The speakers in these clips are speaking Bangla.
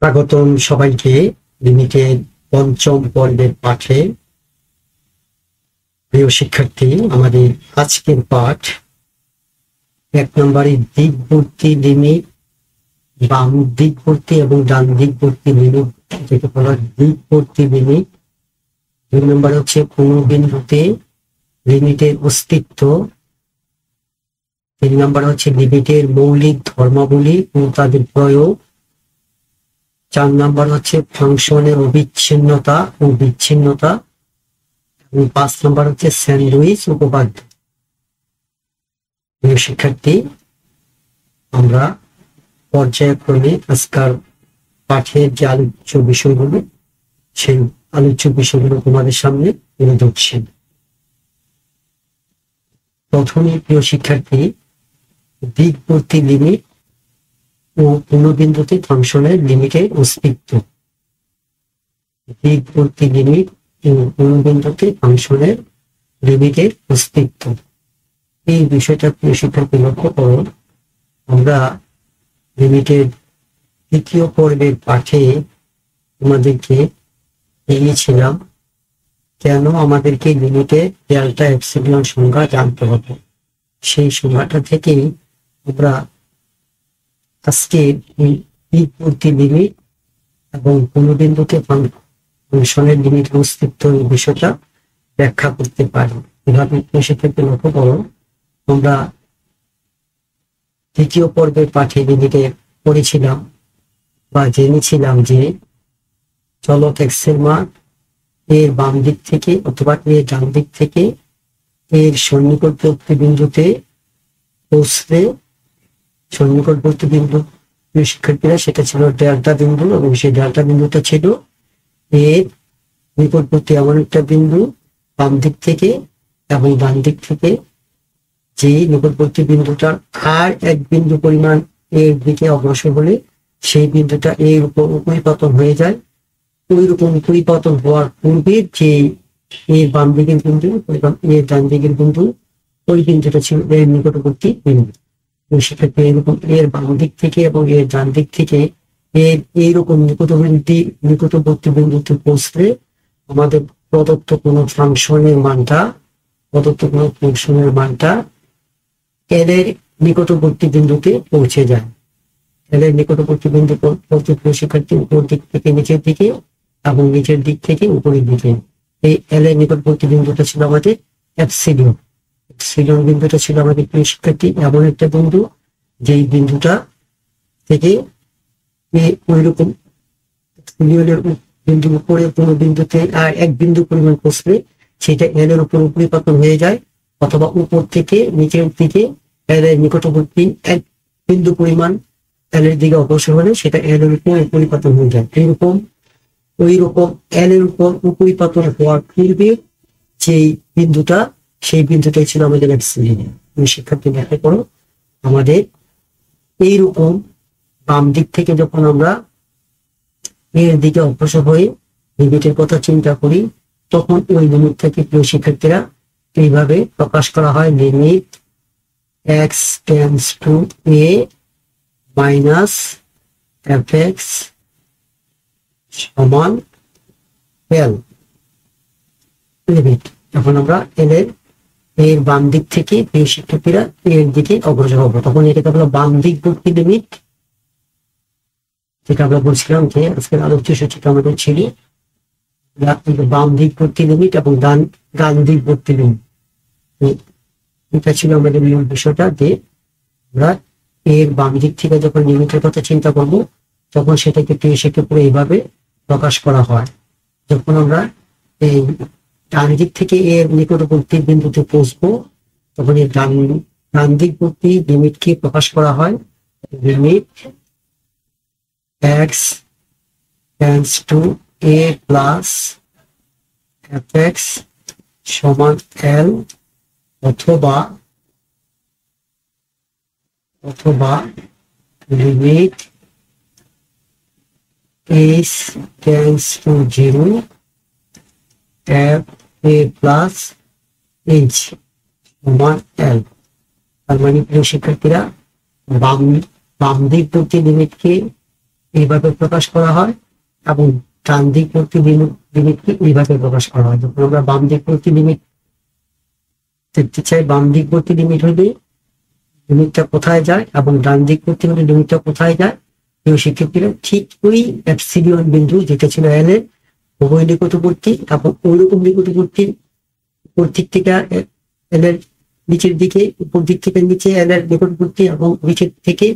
স্বাগতম সবাইকে লিমিটেড পঞ্চম পর্বের পাঠে। প্রিয় শিক্ষার্থী, আমাদের আজকের পাঠ 1 নম্বরে দিকবর্তী লিমিট, বাম দিকবর্তী এবং ডান দিকবর্তী লিমিট, যেটা বলা দিকবর্তী লিমিট। 2 নম্বরে হচ্ছে কোন বিন্দুতে লিমিটের অস্তিত্ব। 3 নম্বরে হচ্ছে লিমিটের মৌলিক ধর্মাবলী ও তাদের প্রয়োগ। 4 নম্বর হচ্ছে ফাংশনের অবিচ্ছিন্নতা ও বিচ্ছিন্নতা এবং 5 নম্বর হচ্ছে স্যান্ডউইচ উপপাদ্য। প্রিয় শিক্ষার্থী, আমরা পর্যায়ক্রমে আজকাল পাঠের যে আলোচ্য বিষয়গুলো, সেই আলোচ্য বিষয়গুলো তোমাদের সামনে তুলে ধরছি। প্রথমে প্রিয় শিক্ষার্থী, দিকবর্তী লিমিট ও কোন বিন্দুতে ফাংশনের লিমিটের অস্তিত্ব। দিকবর্তী লিমিট ও কোন বিন্দুতে ফাংশনের লিমিটের অস্তিত্ব, এই বিষয়টা প্রিয় শিক্ষার্থী লক্ষ্য করো। আমরা লিমিটের দ্বিতীয় পর্বের পাঠে তোমাদেরকে দিয়েছিলাম কেন আমাদেরকে লিমিটের ডেল্টা এপসিলন সংজ্ঞা জানতে হবে। সেই সংজ্ঞাটা থেকেই আমরা আজকে দিকবর্তী লিমিট এবং কোন বিন্দুতে ফাংশনের লিমিটের অস্তিত্ব এই বিষয়টা ব্যাখ্যা করতে পারি। এভাবে শিক্ষার্থী লক্ষ্য করো, আমরা দ্বিতীয় পর্বের পাঠে লিমিটে পড়েছিলাম বা জেনেছিলাম যে চলক এক্স এর মান এর বাম দিক থেকে অথবা এর ডান দিক থেকে এর সন্নিকটবর্তী বিন্দুতে পৌঁছলে সন্নিকটবর্তী বিন্দু শিক্ষার্থীরা সেটা ছিল ডেল্টা বিন্দু, এবং সেই ডেল্টা বিন্দুটা ছিল এর নিকটবর্তী এমন একটা বিন্দু বাম দিক থেকে এবং ডান দিক থেকে যে নিকটবর্তী বিন্দুটার আর এক বিন্দু পরিমাণ এর দিকে অগ্রসর হলে সেই বিন্দুটা এর উপর উপরিপতন হয়ে যায়। ওই রকম উপরিপতন হওয়ার পূর্বে যে এর বাম দিকের বিন্দু এর ডান দিকের বিন্দু, ওই বিন্দুটা ছিল এর নিকটবর্তী বিন্দু। সেক্ষেত্রে এরকম এর বাম দিক থেকে এবং এর ডান দিক থেকে এর এইরকম নিকটবর্তী বিন্দুতে পৌঁছলে আমাদের প্রদত্ত কোন ফাংশনের মানটা এর নিকটবর্তী বিন্দুতে পৌঁছে যায়। এর নিকটবর্তী বিন্দু শিক্ষার্থী উপর দিক থেকে নিচের দিকে এবং নিচের দিক থেকে উপরের দিকে। এই এর নিকটবর্তী বিন্দুটা ছিল আমাদের এপসিলন। এপসিলন বিন্দুটা ছিল আমাদের শিক্ষার্থী এমন একটা বিন্দু যেই বিন্দুটা থেকে ওইরকম বিন্দুর উপরে কোনো বিন্দুতে আর এক বিন্দু পরিমাণ পৌঁছলে সেটা এল এর উপর উপরিপতন হয়ে যায়, অথবা উপর থেকে নিচের দিকে এল এর নিকটবর্তী এক বিন্দু পরিমাণ এল এর দিকে অগ্রসর হলে সেটা এল এর উপর উপরিপতন হয়ে যায়। ওইরকম এল এর উপর উপরিপতন হওয়ার পূর্বে যেই বিন্দুটা, সেই বিন্দুটাই ছিল আমাদের এপসিলন। শিক্ষার্থী ব্যাখ্যা করো, আমাদের এইরকম বাম দিক থেকে যখন আমরা এর দিকে অগ্রসর হয়ে লিমিটের কথা চিন্তা করি, তখন ওই লিমিটটাকে প্রিয় শিক্ষার্থীরা এইভাবে প্রকাশ করা হয়, limit x tends to a minus fx সমান l। লিমিট যখন আমরা এর বাম দিক থেকে প্রিয় শিক্ষার্থীরা এর দিকে অগ্রসর হবো, তখন এটাকে আমরা বাম দিকবর্তী লিমিট, যেটা আমরা বলছিলাম যে আজকের আলোচ্য সূচিটা আমাদের ছিল বাম দিকবর্তী লিমিট এবং ডান দিকবর্তী লিমিট। এটা ছিল আমাদের মূল বিষয়টা, যে আমরা এর বাম দিক থেকে যখন লিমিটের কথা চিন্তা করব তখন সেটাকে প্রিয় শিক্ষার্থীরা এইভাবে প্রকাশ করা হয়। যখন আমরা এই ডান দিক থেকে এর নিকটবর্তী বিন্দুতে পৌঁছবো, তখন এই ডান দিকবর্তী লিমিটকে প্রকাশ করা হয় limit x tends to a plus fx সমান l, অথবা limit h tends to 0 f a plus h সমান l। তার মানে প্রিয় শিক্ষার্থীরা বাম দিকবর্তী লিমিটকে এইভাবে প্রকাশ করা হয় এবং ডান দিকবর্তী লিমিটকে এইভাবে প্রকাশ করা হয়। যখন আমরা বাম দিকবর্তী লিমিট দেখতে চাই, বাম দিকবর্তী লিমিট হলে লিমিটটা কোথায় যায় এবং ডান দিকবর্তী হলে লিমিটটা কোথায় যায়, প্রিয় শিক্ষার্থীরা ঠিক ওই এপসিলিয়ন বিন্দু যেটা ছিল এল এর উভয় নিকটবর্তী এবং ওইরকম নিকটবর্তী উপর দিক থেকে এল এর নিচের দিকে, উপর দিক থেকে নিচে এল এর নিকটবর্তী এবং নিচের থেকে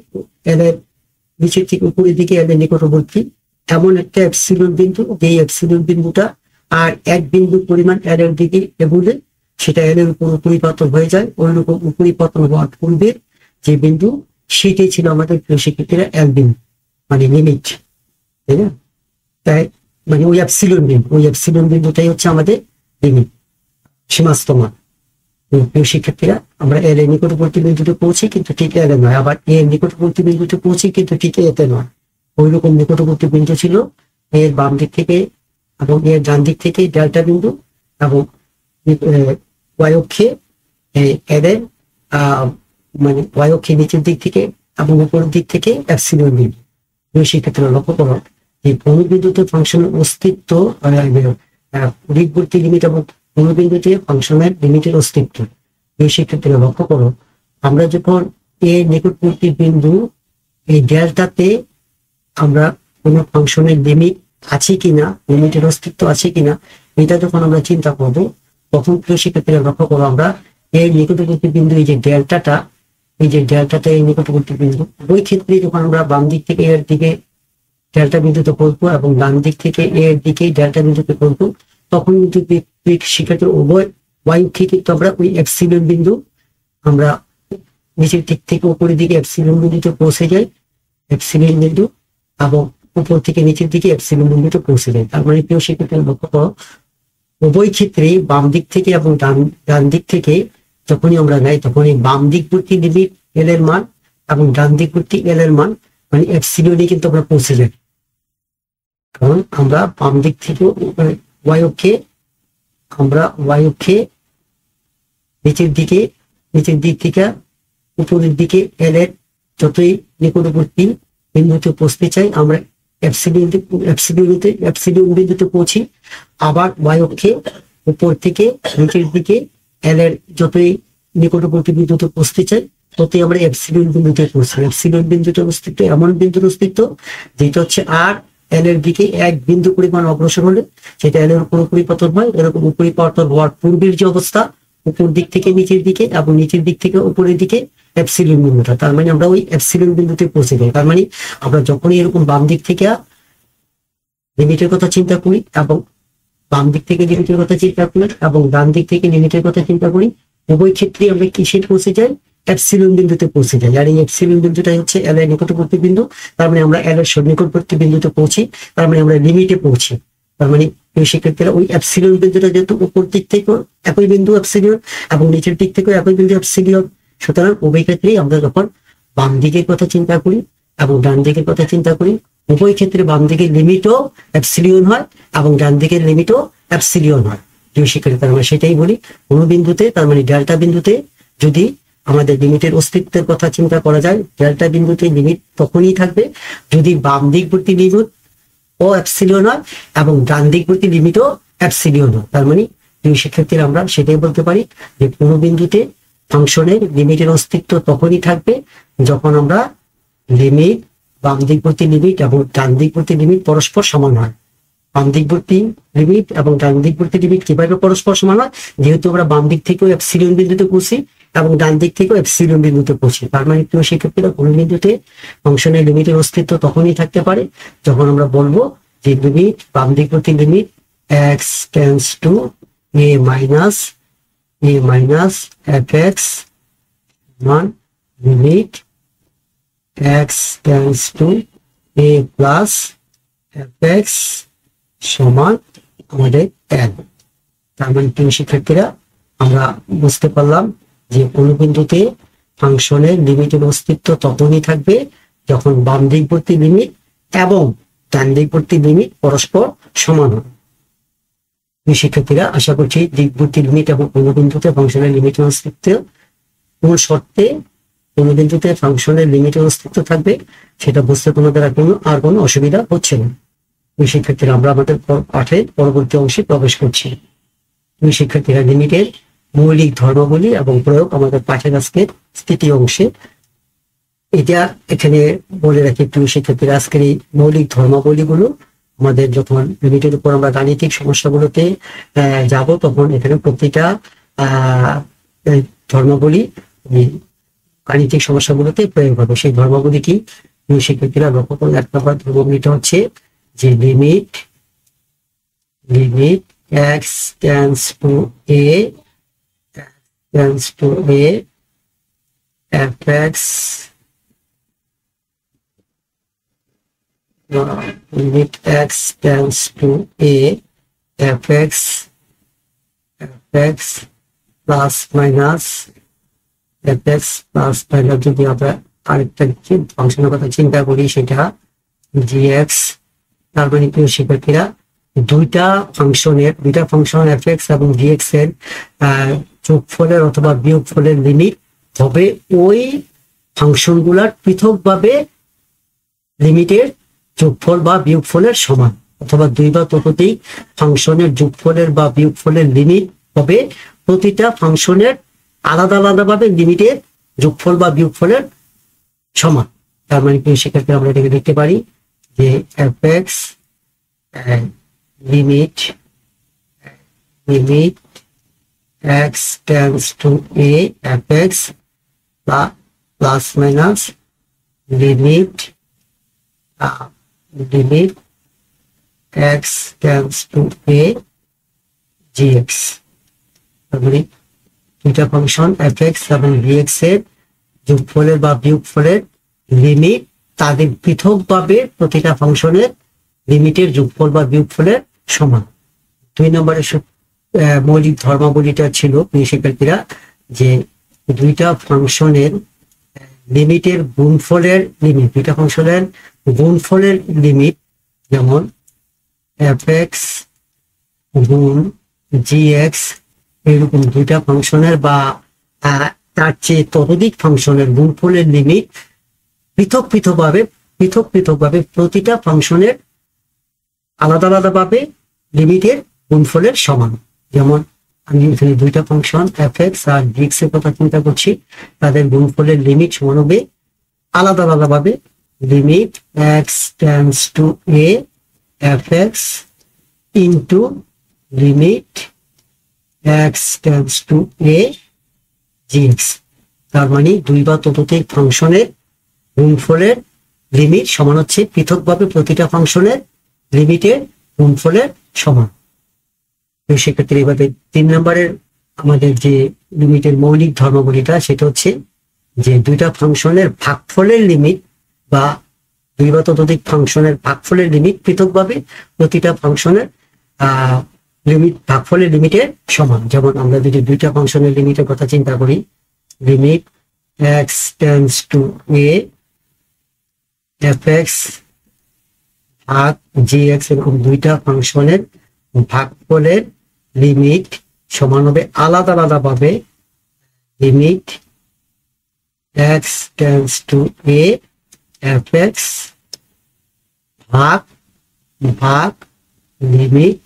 এল এর নিচের থেকে উপরের দিকে এল এর নিকটবর্তী এমন একটা এপসিলিয়ন বিন্দু, যে এপসিলিয়ন বিন্দুটা আর এক বিন্দু পরিমাণ এল এর দিকে এগুলে সেটা এল এর উপর উপরিপতন হয়ে যায়। ওইরকম উপরিপতন হওয়ার পূর্বে যে বিন্দু সেটাই ছিল আমাদের প্রিয় শিক্ষার্থীরা এল বিন্দু, মানে লিমিট, তাই না? তাই মানে ওই এপসিলিয়ন বিন্দুটাই হচ্ছে আমাদের লিমিট, সীমাস্ত মান। প্রিয় শিক্ষার্থীরা, আমরা এর নিকটবর্তী বিন্দুতে পৌঁছি কিন্তু ঠিক এর নয়, আবার এর নিকটবর্তী বিন্দুতে পৌঁছি কিন্তু ঠিক এতে নয়। ওইরকম নিকটবর্তী বিন্দু ছিল এর বাম দিক থেকে এবং এর ডান দিক থেকে ডেল্টা বিন্দু এবং ওয়াই অক্ষে এর মানে ওয়াই অক্ষে নিচের দিক থেকে এবং উপরের দিক থেকে এপসিলিয়ন বিন্দু। প্রিয় শিক্ষার্থীরা, লক্ষ্য করো যে অনুবিন্দুতে ফাংশনের অস্তিত্ব, দিকবর্তী লিমিট এবং অনুবিন্দুতে ফাংশনের লিমিটের অস্তিত্ব। এই শিক্ষার্থীরা লক্ষ্য করো, আমরা যখন এর নিকটবর্তী বিন্দু এই ডেল্টাতে আমরা কোনো ফাংশনের লিমিট আছে কিনা, লিমিটের অস্তিত্ব আছে কিনা, এটা যখন আমরা চিন্তা করবো, তখন প্রিয় শিক্ষার্থীরা লক্ষ্য করো, আমরা এই নিকটবর্তী বিন্দু এই যে ডেল্টাটা এই নিকটবর্তী বিন্দু, ওই ক্ষেত্রে যখন আমরা বাম দিক থেকে এর দিকে ডেল্টা বিন্দুতে পড়বো এবং ডান দিক থেকে এর দিকে ডেল্টা বিন্দুতে পড়বো, তখন কিন্তু শিক্ষার্থীর উভয় ওয়াই অক্ষে কিন্তু আমরা ওই এপসিলিয়ন বিন্দু আমরা নিচের দিক থেকে উপরের দিকে এপসিলিয়ন বিন্দুতে পৌঁছে যাই, এপসিলিয়ন বিন্দু, এবং উপর থেকে নিচের দিকে এপসিলিয়ন বিন্দুতে পৌঁছে যায়। তার মানে প্রিয় শিক্ষার্থীরা লক্ষ্য করো, উভয় ক্ষেত্রে বাম দিক থেকে এবং ডান দিক থেকে যখনই আমরা যাই, তখনই বাম দিকবর্তী লিমিট এল এর মান এবং ডান দিকবর্তী এল এর মান মানে এপসিলিয়নে কিন্তু আমরা পৌঁছে যাই। কারণ আমরা বাম দিক থেকে ওয়াই অক্ষে নিচের দিক থেকে উপরের দিকে এল এর যতই নিকটবর্তী বিন্দুতে পৌঁছতে চাই, আমরা এপসিলিয়ন বিন্দুতে পৌঁছি। আবার ওয়াই অক্ষে উপর থেকে নিচের দিকে এল এর যতই নিকটবর্তী বিন্দুতে পৌঁছতে চাই, ততই আমরা এপসিলিয়ন বিন্দুতে পৌঁছি। এপসিলিয়ন বিন্দুটার অস্তিত্ব এমন বিন্দুর অস্তিত্ব যেটা হচ্ছে আর এল এর দিকে এক বিন্দু পরিমাণ অগ্রসর হলে সেটা এল এর উপর পরিবর্তন হয়। এরকম পরিবর্তন হওয়ার পূর্বের যে অবস্থা, উপর দিক থেকে নিচের দিকে এবং নিচের দিক থেকে উপরের দিকে এপসিলিয়ন বিন্দুটা, তার মানে আমরা ওই এপসিলিয়ন বিন্দুতে পৌঁছে যাই। তার মানে আমরা যখনই এরকম বাম দিক থেকে লিমিটের কথা চিন্তা করি এবং বাম দিক থেকে লিমিটের কথা চিন্তা করি এবং ডান দিক থেকে লিমিটের কথা চিন্তা করি, উভয় ক্ষেত্রে আমরা কিসে পৌঁছে যাই, এপসিলিয়ন বিন্দুতে পৌঁছে যাই। আর এই এপসিলিয়ন বিন্দুটাই হচ্ছে এল এর নিকটবর্তী বিন্দু। তার মানে আমরা এল এর নিকটবর্তী বিন্দুতে পৌঁছি, তার মানে আমরা লিমিটে পৌঁছি। তার মানে সেক্ষেত্রে ওই এপসিলিয়ন বিন্দুটা যেহেতু উপর দিক থেকে একই বিন্দু এপসিলিয়ন এবং নিচের দিক থেকে একই বিন্দু এপসিলিয়ন, সুতরাং উভয় ক্ষেত্রেই আমরা যখন বাম দিকের কথা চিন্তা করি এবং ডান দিকের কথা চিন্তা করি, উভয় ক্ষেত্রে বাম দিকের লিমিটও এপসিলিয়ন হয় এবং ডান দিকের লিমিটও এপসিলিয়ন হয়। দুই শিক্ষার্থী, তার মানে সেটাই বলি, কোন বিন্দুতে, তার মানে ডেল্টা বিন্দুতে যদি আমাদের লিমিটের অস্তিত্বের কথা চিন্তা করা যায়, ডেল্টা বিন্দুতে লিমিট তখনই থাকবে যদি বাম দিকবর্তী লিমিট ও এপসিলিয়ন হয় এবং ডান দিকবর্তী লিমিটও এপসিলিয়ন হয়। তার মানে দুই শিক্ষার্থীরা আমরা সেটাই বলতে পারি যে কোন বিন্দুতে ফাংশনের লিমিটের অস্তিত্ব তখনই থাকবে যখন আমরা লিমিট, বাম দিকবর্তী লিমিট এবং ডান দিকবর্তী লিমিট পরস্পর সমান হয়। বাম দিকবর্তী লিমিট এবং ডান দিকবর্তী লিমিট কিভাবে পরস্পর সমান হয়, যেহেতু আমরা বাম দিক থেকেও এপসিলিয়ন বিন্দুতে পৌঁছি এবং ডান দিক থেকেও এপসিলিয়ন বিন্দুতে পৌঁছি। তার মানে প্রিয় শিক্ষার্থীরা, কোন বিন্দুতে ফাংশনের লিমিটের অস্তিত্ব তখনই থাকতে পারে যখন আমরা বলবো যে লিমিট, বাম দিকবর্তী limit x tends to a minus f x মান limit x tends to a plus f x সমান আমাদের এন। তার মানে প্রিয় শিক্ষার্থীরা, আমরা বুঝতে পারলাম যে কোন বিন্দুতে ফাংশনের লিমিটের অস্তিত্ব তখনই থাকবে যখন বাম দিকবর্তী লিমিট এবং ডান দিকবর্তী লিমিট পরস্পর সমান হবে। শিক্ষার্থীরা, আশা করছি দিকবর্তী লিমিট এবং কোন বিন্দুতে ফাংশনের লিমিটের অস্তিত্ব কোন শর্তে কোনো বিন্দুতে ফাংশনের লিমিটের অস্তিত্ব থাকবে, সেটা বুঝতে তোমাদের আর কোনো অসুবিধা হচ্ছে না। ওই শিক্ষার্থীরা আমরা আমাদের পাঠের পরবর্তী অংশে প্রবেশ করছি। ওই শিক্ষার্থীরা লিমিটের মৌলিক ধর্মাবলী এবং প্রয়োগ আমাদের পাঠের আজকের তৃতীয় অংশে। এটা এখানে বলে রাখি প্রিয় শিক্ষার্থীরা, আজকের এই মৌলিক ধর্মাবলীগুলো আমাদের যখন লিমিটের উপর আমরা গাণিতিক সমস্যাগুলোতে যাব, তখন এখানে প্রতিটা ধর্মাবলী গাণিতিক সমস্যাগুলোতে প্রয়োগ হবে। সেই ধর্মাবলী কি প্রিয় শিক্ষার্থীরা লক্ষ্য করুন। 1 নম্বর ধর্মাবলীটা হচ্ছে যে limit x tends to a fx limit x tends to a fx plus minus fx plus minus, যদি আমরা আরেকটা ফাংশনের কথা চিন্তা করি সেটা gx। তার মানে প্রিয় শিক্ষার্থীরা দুইটা ফাংশন fx এবং gx এর যোগফলের অথবা বিয়োগফলের লিমিট হবে ওই ফাংশনগুলার পৃথকভাবে লিমিটের যোগফল বা বিয়োগফলের সমান, অথবা দুই বা ততোধিক ফাংশনের যোগফলের বা বিয়োগফলের লিমিট হবে প্রতিটা ফাংশনের আলাদাভাবে লিমিটের যোগফল বা বিয়োগফলের সমান। তার মানে প্রিয় শিক্ষার্থী আমরা এটাকে দেখতে পারি যে fx limit x tends to a fx plus minus limit x tends to a gx। তাহলে দুইটা ফাংশন fx এবং gx এর যোগফলের বা বিয়োগফলের লিমিট তাদের পৃথকভাবে প্রতিটা ফাংশনের লিমিটের যোগফল বা বিয়োগফলের সমান। 2 নম্বরের মৌলিক ধর্মাবলীটা ছিল প্রিয় শিক্ষার্থীরা যে দুইটা ফাংশনের লিমিটের গুণফলের লিমিট, দুইটা ফাংশনের গুণফলের লিমিট, যেমন fx গুণ gx, এরকম দুইটা ফাংশনের বা তার চেয়ে ততোধিক ফাংশনের গুণফলের লিমিট পৃথকভাবে প্রতিটা ফাংশনের আলাদাভাবে লিমিটের গুণফলের সমান। যেমন আমি এখানে দুইটা ফাংশন fx আর gx এর কথা চিন্তা করছি, তাদের গুণফলের লিমিট সমান হবে আলাদাভাবে limit x tends to a fx into limit x tends to a gx। তার মানে দুই বা ততোধিক ফাংশনের গুণফলের লিমিট সমান হচ্ছে পৃথকভাবে প্রতিটা ফাংশনের লিমিটের গুণফলের সমান। সেক্ষেত্রে এভাবে 3 নম্বরের আমাদের যে লিমিটের মৌলিক ধর্মাবলীটা সেটা হচ্ছে যে দুইটা ফাংশনের ভাগফলের লিমিট বা দুই বা ততোধিক ফাংশনের ভাগফলের লিমিট পৃথকভাবে প্রতিটা ফাংশনের ভাগফলের লিমিটের সমান। যেমন আমরা যদি দুইটা ফাংশনের লিমিটের কথা চিন্তা করি, limit x tends to a fx ভাগ gx, এরকম দুইটা ফাংশনের ভাগফলের লিমিট সমান হবে আলাদাভাবে limit x tends to a fx ভাগ limit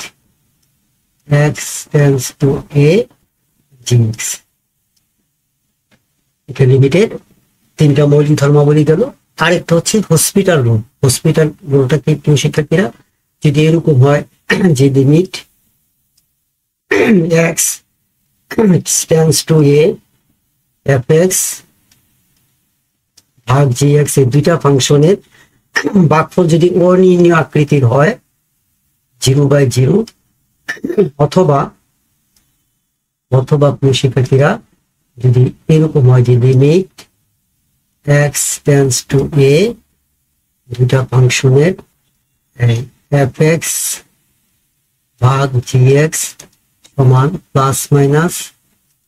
x tends to a gx। এটা লিমিটের 3টা মৌলিক ধর্মাবলী গেল। আরেকটা হচ্ছে হসপিটাল রুলটা কি প্রিয় শিক্ষার্থীরা, যদি এরকম হয় যে limit x tends to a fx ভাগ gx এই দুইটা ফাংশনের ভাগফল যদি অনির্ণীয় আকৃতির হয় 0/0, অথবা প্রিয় শিক্ষার্থীরা যদি এরকম হয় যে limit x tends to a দুইটা ফাংশনের fx ভাগ gx সমান প্লাস মাইনাস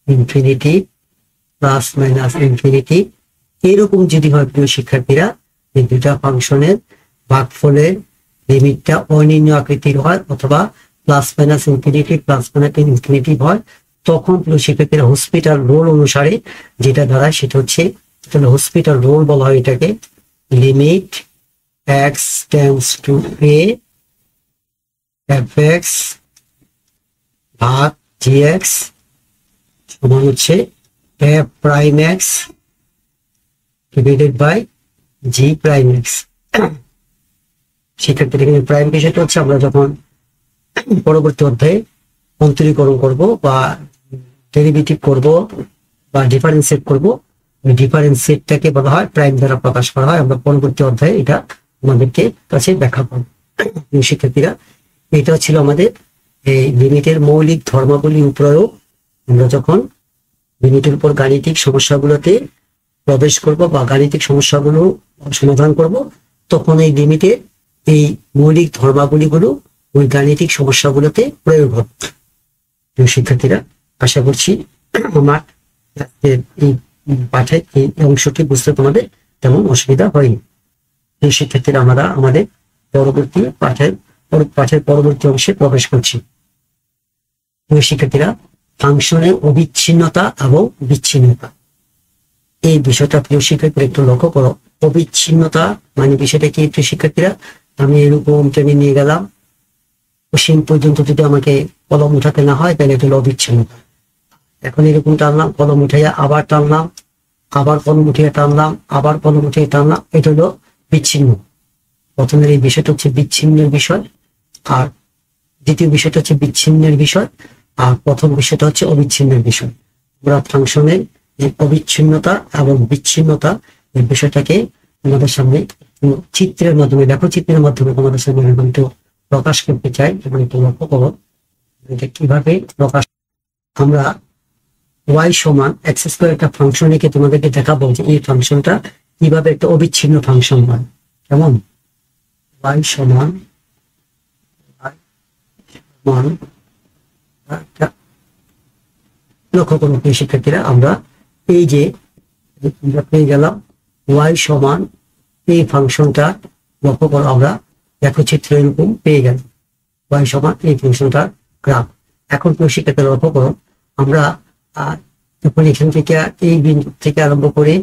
ইনফিনিটি, এরকম যদি হয় প্রিয় শিক্ষার্থীরা এই দুইটা ফাংশনের ভাগফলের লিমিটটা অনির্ণীয় আকৃতির হয় অথবা প্লাস মাইনাস ইনফিনিটি হয়, তখন প্রিয় শিক্ষার্থীরা হসপিটাল রুল অনুসারে যেটা দাঁড়ায় সেটা হচ্ছে তাহলে হসপিটাল রুল বলা হয় এটাকে। Limit x tends to a f x ভাগ জি এক্স সমান হচ্ছে f prime x divided by g prime x. সেক্ষেত্রে এখানে প্রাইম বিষয়টা হচ্ছে আমরা যখন পরবর্তী অধ্যায়ে অন্তরীকরণ করব বা ডেরিভেটিভ করব বা ডিফারেন্সিয়েট করব, ওই ডিফারেন্সিয়েটটাকে বলা হয় প্রাইম দ্বারা প্রকাশ করা হয়। আমরা পরবর্তী অধ্যায়ে এটা আমাদেরকে কাছে ব্যাখ্যা করব। শিক্ষার্থীরা, এটা ছিল আমাদের এই লিমিটের মৌলিক ধর্মাবলী প্রয়োগ। আমরা যখন লিমিটের উপর গাণিতিক সমস্যাগুলোতে প্রবেশ করব বা গাণিতিক সমস্যাগুলো সমাধান করব, তখন এই লিমিটের এই মৌলিক ধর্মাবলীগুলো ওই গাণিতিক সমস্যাগুলোতে প্রয়োগ হবে। শিক্ষার্থীরা, আশা করছি আমার এই পাঠের এই অংশটি বুঝতে তোমাদের তেমন অসুবিধা হয়নি। শিক্ষার্থীরা, আমরা আমাদের পরবর্তী পাঠের পরবর্তী অংশে প্রবেশ করছি। শিক্ষার্থীরা, ফাংশনের অবিচ্ছিন্নতা এবং বিচ্ছিন্নতা, এই বিষয়টা প্রিয় শিক্ষার্থীরা একটু লক্ষ্য করো। অবিচ্ছিন্নতা মানে বিষয়টা কি প্রিয় শিক্ষার্থীরা? আমি এরকম টেনে নিয়ে গেলাম, অসীম পর্যন্ত যদি আমাকে কলম উঠাতে না হয় তাহলে এটা হলো অবিচ্ছিন্নতা। এখন এরকম টানলাম, কলম উঠাইয়া আবার টানলাম, আবার কলম উঠিয়ে টানলাম, আবার কলম উঠিয়ে টানলাম, এটা হলো বিচ্ছিন্ন। প্রথমের এই বিষয়টা হচ্ছে বিচ্ছিন্নের বিষয়, আর দ্বিতীয় বিষয়টা হচ্ছে বিচ্ছিন্নের বিষয়, আর প্রথম বিষয়টা হচ্ছে অবিচ্ছিন্নের বিষয়। আমরা ফাংশনের এই অবিচ্ছিন্নতা এবং বিচ্ছিন্নতা এই বিষয়টাকে আমাদের সামনে চিত্রের মাধ্যমে, দেখো চিত্রের মাধ্যমে তোমাদের সামনে একটু প্রকাশ করতে চাই এবং একটু লক্ষ্য করো এটা কিভাবে প্রকাশ। আমরা y সমান এক্স স্কয়ার একটা ফাংশন এঁকে তোমাদেরকে দেখাবো যে এই ফাংশনটা কিভাবে একটা অবিচ্ছিন্ন ফাংশন হয়। কেমন? y সমান লক্ষ্য করুন শিক্ষার্থীরা, আমরা এই যে পেয়ে গেলাম y সমান এই ফাংশনটা, লক্ষ্য করো আমরা দেখো চিত্র এরকম পেয়ে গেল y সমান এই ফাংশনটার গ্রাফ। এখন শিক্ষার্থীরা লক্ষ্য করো, আমরা যখন এখান থেকে এই বিন্দু থেকে আরম্ভ করে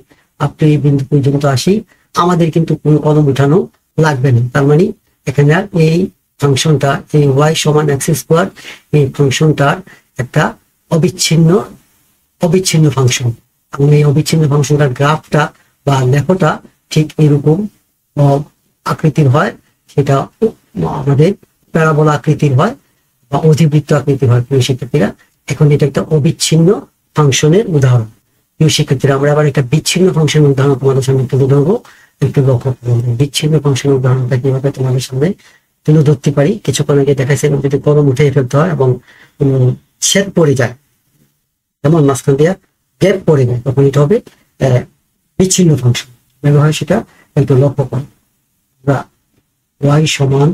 আপনি এই বিন্দু পর্যন্ত আসি, আমাদের কিন্তু কোনো কলম উঠানো লাগবে না। তার মানে এখানে এই ফাংশনটা, এই y সমান এক্স স্কয়ার, এই ফাংশনটার একটা অবিচ্ছিন্ন ফাংশন। এবং এই অবিচ্ছিন্ন ফাংশনটার গ্রাফটা বা লেখাটা ঠিক এরকম আকৃতির হয়, সেটা আমাদের প্যারাবোলা আকৃতির হয় বা অধিবৃত্ত আকৃতির হয়। প্রিয় শিক্ষার্থীরা, এখন এটা একটা অবিচ্ছিন্ন ফাংশনের উদাহরণ। প্রিয় শিক্ষার্থীরা, আমরা আবার একটা বিচ্ছিন্ন ফাংশনের উদাহরণ তোমাদের সামনে তুলে ধরবো। একটু লক্ষ্য করবো বিচ্ছিন্ন ফাংশনের উদাহরণটা কিভাবে তোমাদের সামনে তুলে ধরতে পারি। কিছুক্ষণ আগে দেখাচ্ছেন যদি কলম উঠে ফেলতে হয় এবং ছেদ পড়ে যায়, যেমন মাঝখান দিয়ে গ্যাপ পড়ে যায়, তখন এটা হবে বিচ্ছিন্ন ফাংশন। হয় সেটা একটু লক্ষ্য করো। y সমান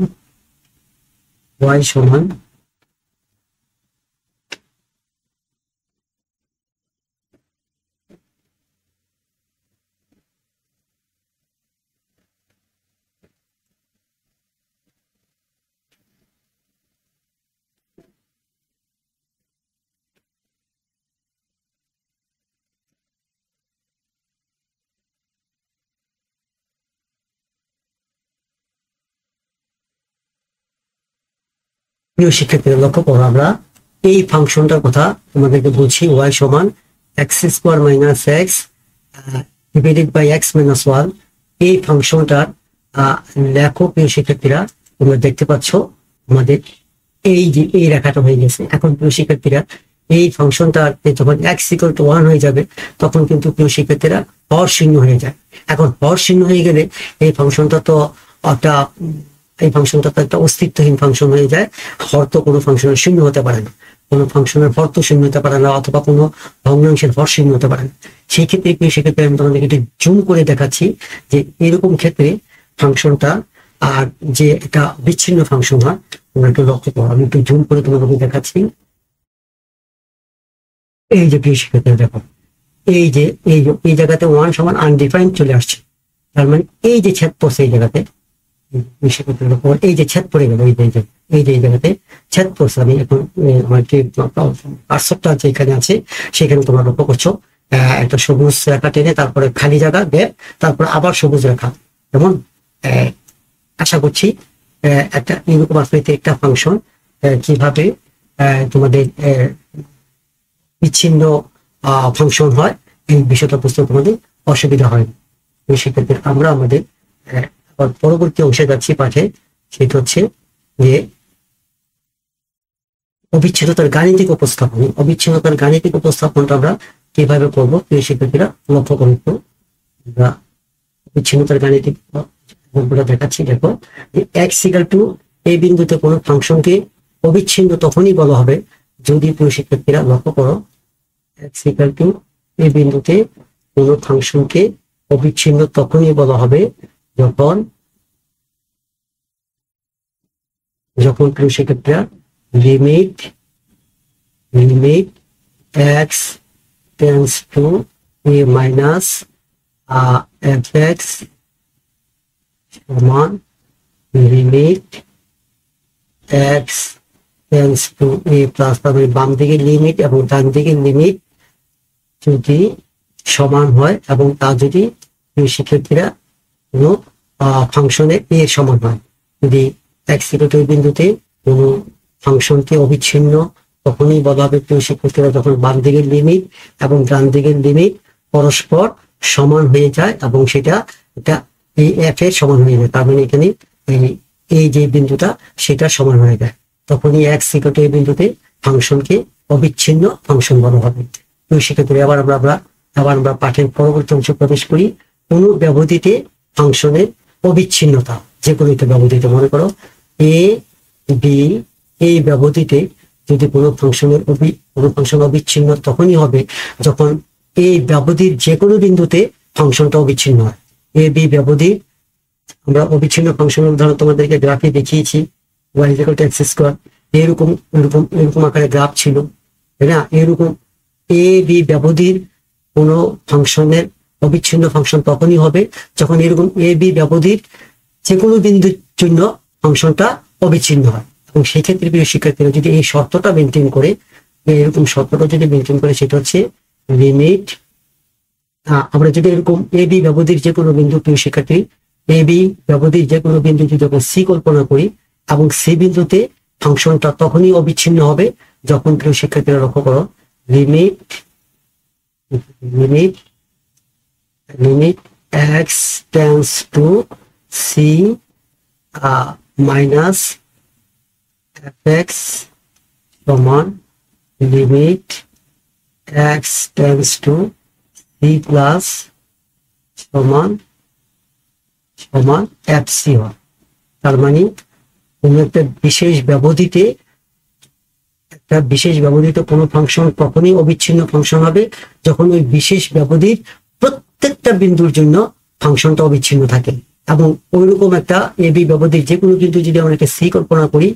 প্রিয় শিক্ষার্থীরা লক্ষ্য করো, আমরা এই ফাংশনটার কথা তোমাদেরকে বলছি। y সমান x square minus x divided by x minus one. এই ফাংশনটার লেখো প্রিয় শিক্ষার্থীরা, তোমরা দেখতে পাচ্ছ আমাদের এই যে এই রেখাটা হয়ে গেছে। এখন প্রিয় শিক্ষার্থীরা, এই ফাংশনটার যখন এক্স ইকুয়াল টু 1 হয়ে যাবে তখন কিন্তু প্রিয় শিক্ষার্থীরা হর শূন্য হয়ে যায়। এখন হর শূন্য হয়ে গেলে এই ফাংশনটা তো একটা অস্তিত্বহীন ফাংশন হয়ে যায়। হর তো কোনো ফাংশনের শূন্য হতে পারে না, কোনো ফাংশনের হর তো শূন্য হতে পারে না, অথবা কোনো ভগ্নাংশের হর শূন্য হতে পারে না। সেই ক্ষেত্রে সেক্ষেত্রে আমি তোমাদেরকে একটু জুম করে দেখাচ্ছি যে এরকম ক্ষেত্রে ফাংশনটা আর যে একটা বিচ্ছিন্ন ফাংশন হয়, তোমরা একটু লক্ষ্য করো। আমি একটু জুম করে তোমাদেরকে দেখাচ্ছি। এই যে প্রিয় শিক্ষার্থীরা দেখো, এই জায়গাতে 1 সমান আনডিফাইন্ড চলে আসছে। তার মানে এই যে ছেদ পড়ছে এই জায়গাতে, এই যে ছেদ পড়ে গেল, এই জায়গাতে ছেদ পড়ছে। আমি এখন আমার যে কার্সরটা যেখানে আছে সেখানে তোমরা লক্ষ্য করছো একটা সবুজ রেখা টেনে তারপরে খালি জায়গা গ্যাপ, তারপর আবার সবুজ রেখা। যেমন আশা করছি একটা এরকম আকৃতির একটা ফাংশন কিভাবে তোমাদের বিচ্ছিন্ন ফাংশন হয় এই বিষয়টা বুঝতে তোমাদের অসুবিধা হয়। সেক্ষেত্রে আমরা আমাদের পরবর্তী অংশে যাচ্ছি পাঠে, সেটা হচ্ছে যে অবিচ্ছিন্নতার গাণিতিক উপস্থাপন। অবিচ্ছিন্নতার গাণিতিক উপস্থাপনটা আমরা কিভাবে করবো প্রিয় শিক্ষার্থীরা লক্ষ্য করুন। আমরা অবিচ্ছিন্নতার গাণিতিক দেখাচ্ছি। দেখো এক্স ইকুয়াল টু এই বিন্দুতে কোনো ফাংশনকে অবিচ্ছিন্ন তখনই বলা হবে যদি, প্রিয় শিক্ষার্থীরা লক্ষ্য করো, এক্স ইকুয়াল টু এই বিন্দুতে কোনো ফাংশনকে অবিচ্ছিন্ন তখনই বলা হবে যখন প্রিয় শিক্ষার্থীরা limit x tends to a minus f x সমান limit x tends to a plus, তারপরে বাম দিকের লিমিট এবং ডান দিকের লিমিট যদি সমান হয় এবং তা যদি শিক্ষার্থীরা কোনো ফাংশনের এ সমান হয়। যদি এক্স ইকুয়াল টু বিন্দুতে কোনো ফাংশনকে অবিচ্ছিন্ন তখনই বলা হবে প্রিয় শিক্ষার্থীরা যখন বাম দিকের লিমিট এবং ডান দিকের লিমিট পরস্পর সমান হয়ে যায় এবং সেটা এই এফ এর সমান হয়ে যায়। তার মানে এখানে এই যে বিন্দুটা সেটা সমান হয়ে যায়, তখনই এক্স ইকুয়াল টু এই বিন্দুতে ফাংশনকে অবিচ্ছিন্ন ফাংশন বলা হবে। প্রিয় শিক্ষার্থীরা আবার আমরা পাঠের পরবর্তী অংশে প্রবেশ করি। কোন ব্যবধিতে ফাংশনের অবিচ্ছিন্নতা, যে কোনো একটা ব্যবধিতে, মনে করো এ বি, এই ব্যবধিতে যদি কোনো ফাংশন অবিচ্ছিন্ন তখনই হবে যখন এই ব্যবধির যে কোনো বিন্দুতে ফাংশনটা অবিচ্ছিন্ন হয়। এ বি ব্যবধি আমরা অবিচ্ছিন্ন ফাংশনের উদাহরণ তোমাদেরকে গ্রাফে দেখিয়েছি, y = x স্কয়ার। এরকম আকারে গ্রাফ ছিল, তাই না? এরকম এ বি ব্যবধির কোন ফাংশনের অবিচ্ছিন্ন ফাংশন তখনই হবে যখন এরকম এ বি ব্যবধির যে কোনো বিন্দুর জন্য ফাংশনটা অবিচ্ছিন্ন হয়। এবং সেই ক্ষেত্রে প্রিয় শিক্ষার্থীরা যদি এই শর্তটা মেনটেন করে, এরকম শর্তটা যদি মেনটেন করে, সেটা হচ্ছে লিমিট, আমরা যদি এরকম এ বি ব্যবধির যে কোনো বিন্দু, প্রিয় শিক্ষার্থী এ বি ব্যবধির যে কোনো বিন্দু যদি সি কল্পনা করি এবং সি বিন্দুতে ফাংশনটা তখনই অবিচ্ছিন্ন হবে যখন, প্রিয় শিক্ষার্থীরা লক্ষ্য করো, limit x tends to c minus f x সমান limit x tends to c plus সমান এফ সি হয়। তার মানে কোন একটা বিশেষ ব্যবধিতে কোনো ফাংশন তখনই অবিচ্ছিন্ন ফাংশন হবে যখন ওই বিশেষ ব্যবধির প্রত্যেকটা বিন্দুর জন্য ফাংশনটা অবিচ্ছিন্ন থাকে। এবং ওইরকম একটা এ বি ব্যবধির যে কোনো বিন্দু যদি আমরা একটা সি কল্পনা করি,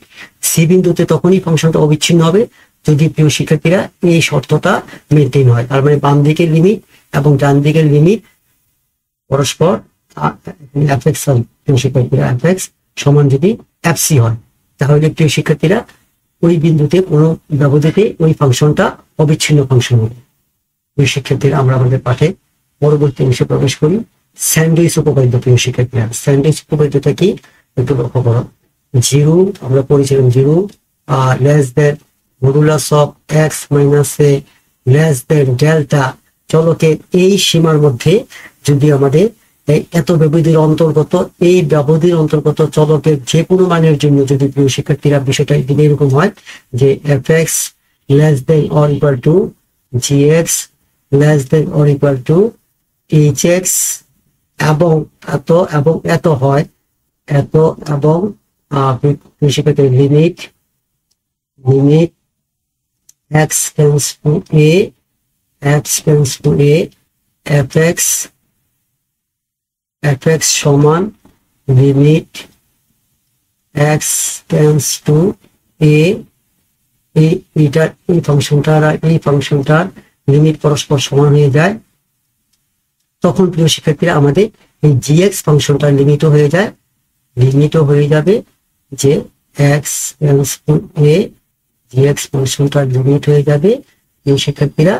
সি বিন্দুতে তখনই ফাংশনটা অবিচ্ছিন্ন হবে যদি, প্রিয় শিক্ষার্থীরা, এই শর্তটা মেনটেন হয়। তার মানে বাম দিকের লিমিট এবং ডান দিকের লিমিট পরস্পর এফ এক্স সমান যদি এফ সি হয়, তাহলে প্রিয় শিক্ষার্থীরা ওই বিন্দুতে কোনো ব্যবধিতে ওই ফাংশনটা অবিচ্ছিন্ন ফাংশন হবে। প্রিয় শিক্ষার্থীরা আমরা আমাদের পাঠে পরবর্তী অংশে প্রবেশ করি। স্যান্ডউইচ উপপাদ্য। প্রিয় শিক্ষার্থীরা স্যান্ডউইচ উপপাদ্যটা কি একটু লক্ষ্য করো। জিরো আমরা পড়েছিলাম, zero less than modulus of x minus a less than delta চলকের এই সীমার মধ্যে যদি আমাদের এত ব্যবধির অন্তর্গত, এই ব্যবধির অন্তর্গত চলকের যে কোনো মানের জন্য যদি, প্রিয় শিক্ষার্থীরা, বিষয়টা দিলে এরকম হয় যে F x less than or equal to g x less than or equal to h x এবং এত হয়, এবং প্রিয় শিক্ষার্থী limit x tends to a f x সমান লিমিট এক্স টেন্ডস টু এ, এই ফাংশনটার লিমিট পরস্পর সমান হয়ে যায়, তখন প্রিয় শিক্ষার্থীরা আমাদের এই জি এক্স ফাংশনটার লিমিটও হয়ে যাবে যে x tends to a, g x ফাংশনটার লিমিট হয়ে যাবে। এই শিক্ষার্থীরা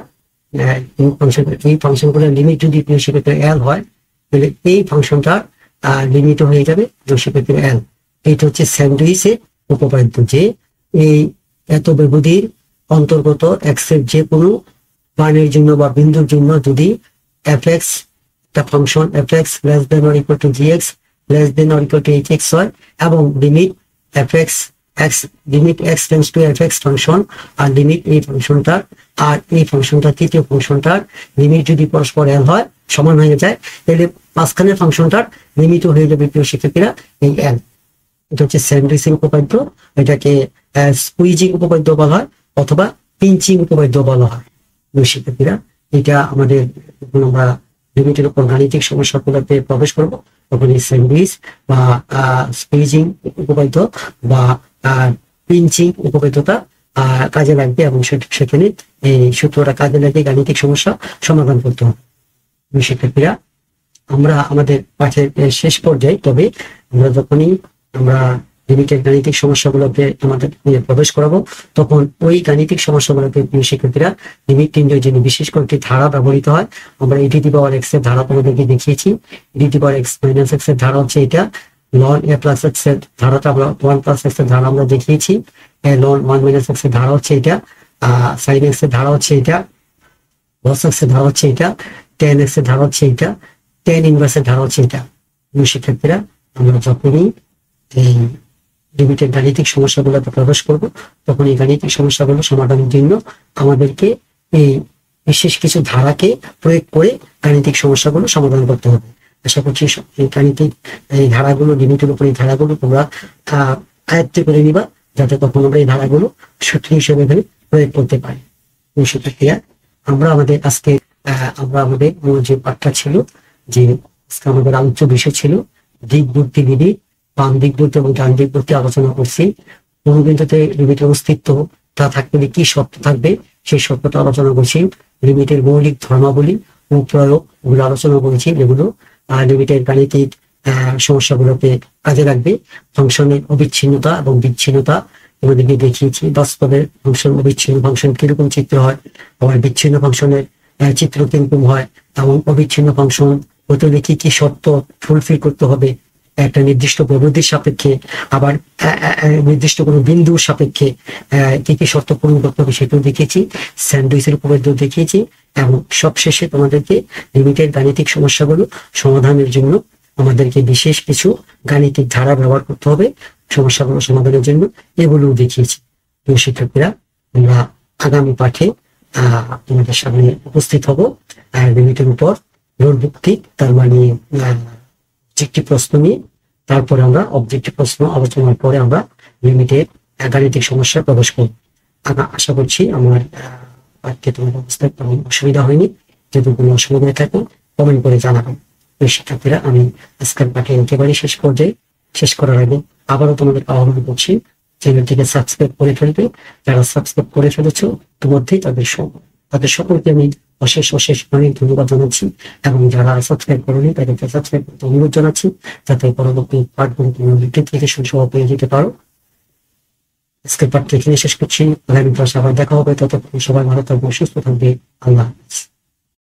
এই ফাংশনগুলোর লিমিট যদি প্রিয় শিক্ষার্থীরা এল হয়, তাহলে এই ফাংশনটার লিমিট হয়ে যাবে প্রিয় শিক্ষার্থীরা এল। এটা হচ্ছে স্যান্ডউইচের উপপাদ্য, যে এই এত ব্যবধির অন্তর্গত এক্স এর যে কোনো মানের জন্য বা বিন্দুর জন্য যদি এফ এক্স একটা function f x less than or equal to g x less than or equal to h x হয়, এবং limit f x limit x tends to f x function আর লিমিট এই ফাংশনটার আর এই ফাংশনটার তৃতীয় ফাংশনটার লিমিট যদি পরস্পর এল হয়, সমান হয়ে যায়, তাহলে মাঝখানের ফাংশনটার লিমিটও হয়ে যাবে প্রিয় শিক্ষার্থীরা এই এল। এটা হচ্ছে স্যান্ডউইচিং উপপাদ্য। এটাকে স্কুইজিং উপপাদ্য বলা হয় অথবা পিঞ্চিং উপপাদ্য বলা হয় প্রিয় শিক্ষার্থীরা। এটা আমাদের যখন আমরা লিমিটের উপর গাণিতিক সমস্যাগুলোতে প্রবেশ করব, তখন এই স্যান্ডউইচ বা স্কুইজিং উপপাদ্য বা পিঞ্চিং উপপাদ্যটা কাজে লাগবে, এবং সেখানে এই সূত্রটা কাজে লাগে গাণিতিক সমস্যা সমাধান করতে হবে প্রিয় শিক্ষার্থীরা। আমরা আমাদের পাঠের শেষ পর্যায়ে, তবে আমরা যখনই আমরা লিমিটের গাণিতিক সমস্যাগুলোতে আমাদের প্রবেশ করাবো, তখন ওই গাণিতিক সমস্যাগুলোতে প্রিয় শিক্ষার্থীরা লিমিট নির্ণয়ের জন্য বিশেষ কয়েকটি ধারা ব্যবহৃত হয়। আমরা e to the power x এর ধারা তোমাদেরকে দেখিয়েছি। e to the power x minus x এর ধারা হচ্ছে এটা, ln a প্লাস x এর ধারাটা আমরা 1 প্লাস x এর ধারা আমরা দেখিয়েছি, ln 1 মাইনাস x এর ধারা হচ্ছে এটা, sin x এর ধারা হচ্ছে এটা, cos x এর ধারা হচ্ছে এটা, tan x এর ধারা হচ্ছে এটা, tan ইনভার্স এর ধারা হচ্ছে এটা। প্রিয় শিক্ষার্থীরা, আমরা যখনই এই লিমিটের গাণিতিক সমস্যাগুলোতে প্রবেশ করব, তখন এই গাণিতিক সমস্যাগুলো সমাধানের জন্য আমাদেরকে এই বিশেষ কিছু ধারাকে প্রয়োগ করে গাণিতিক সমস্যাগুলো সমাধান করতে হবে। আশা করছি এই গাণিতিক এই ধারাগুলো, লিমিটের উপর এই ধারাগুলো তোমরা আয়ত্ত করে নিবা, যাতে তখন আমরা এই ধারাগুলো সূত্র হিসেবে প্রয়োগ করতে পারি। এই শিক্ষার্থীরা, আমরা আমাদের আজকে আমাদের যে পাঠটা ছিল, যে আজকে আমাদের আলোচ্য বিষয় ছিল দিক বুদ্ধি বিধি, বাম দিক বুদ্ধি এবং ডান দিক বুদ্ধি আলোচনা করছি। কোন বিন্দুতে লিমিটের অস্তিত্ব তা থাকলে কি শর্ত থাকবে সেই শর্তটা আলোচনা করছি। লিমিটের মৌলিক ধর্মাবলী ও প্রয়োগ ওগুলো আলোচনা করেছি, যেগুলো লিমিটের গাণিতিক সমস্যাগুলোতে কাজে লাগবে। ফাংশনের অবিচ্ছিন্নতা এবং বিচ্ছিন্নতা আমাদেরকে দেখিয়েছি। বাস্তবের ফাংশন অবিচ্ছিন্ন ফাংশন কিরকম চিত্র হয়, আবার বিচ্ছিন্ন ফাংশনের চিত্র কিরকম হয়, এবং অবিচ্ছিন্ন ফাংশন হতে কি কি শর্ত ফুলফিল করতে হবে একটা নির্দিষ্ট ব্যবধির সাপেক্ষে, আবার নির্দিষ্ট কোনো বিন্দুর সাপেক্ষে কি কি শর্ত পূরণ করতে হবে সেটাও দেখিয়েছি, স্যান্ডউইচের উপপাদ্য দেখিয়েছি, এবং সবশেষে তোমাদেরকে লিমিটের গাণিতিক সমস্যাগুলো সমাধানের জন্য আমাদেরকে বিশেষ কিছু গাণিতিক ধারা ব্যবহার করতে হবে সমস্যাগুলো সমাধানের জন্য, এগুলোও দেখিয়েছি। প্রিয় শিক্ষার্থীরা, আমরা আগামী পাঠে তোমাদের সামনে উপস্থিত হব লিমিটের উপর লোড ভিত্তিক, তার মানে অবজেক্টিভ প্রশ্ন নিয়ে। তারপরে আমরা অবজেক্টিভ প্রশ্ন আলোচনার পরে আমরা লিমিটের গাণিতিক সমস্যায় প্রবেশ করব। আশা করছি আমার পাঠ্যে তোমার অবস্থায় কোনো অসুবিধা হয়নি। যদি কোনো অসুবিধা থাকে কমেন্ট করে জানাবেন। শিক্ষার্থীরা, আমি আজকের পাঠে একেবারে শেষ করার আগে আবারও তোমাদের আহ্বান করছি, চ্যানেলটিকে সাবস্ক্রাইব করে ফেলবে। যারা সাবস্ক্রাইব করে ফেলেছো ইতিমধ্যেই তাদের সকলকে আমি অশেষ অনেক ধন্যবাদ জানাচ্ছি, এবং যারা সাবস্ক্রাইব করেনি তাদেরকে সাবস্ক্রাইব করতে অনুরোধ জানাচ্ছি, যাতে পরবর্তী পাঠগুলো তোমরা নোটিফিকেশন সহ পেয়ে যেতে পারো। আজকের পাঠটা এখানে শেষ করছি। আগামী ক্লাসে আবার দেখা হবে। ততক্ষণ সবাই ভালো থাকবে, সুস্থ থাকবে। আল্লাহ হাফেজ।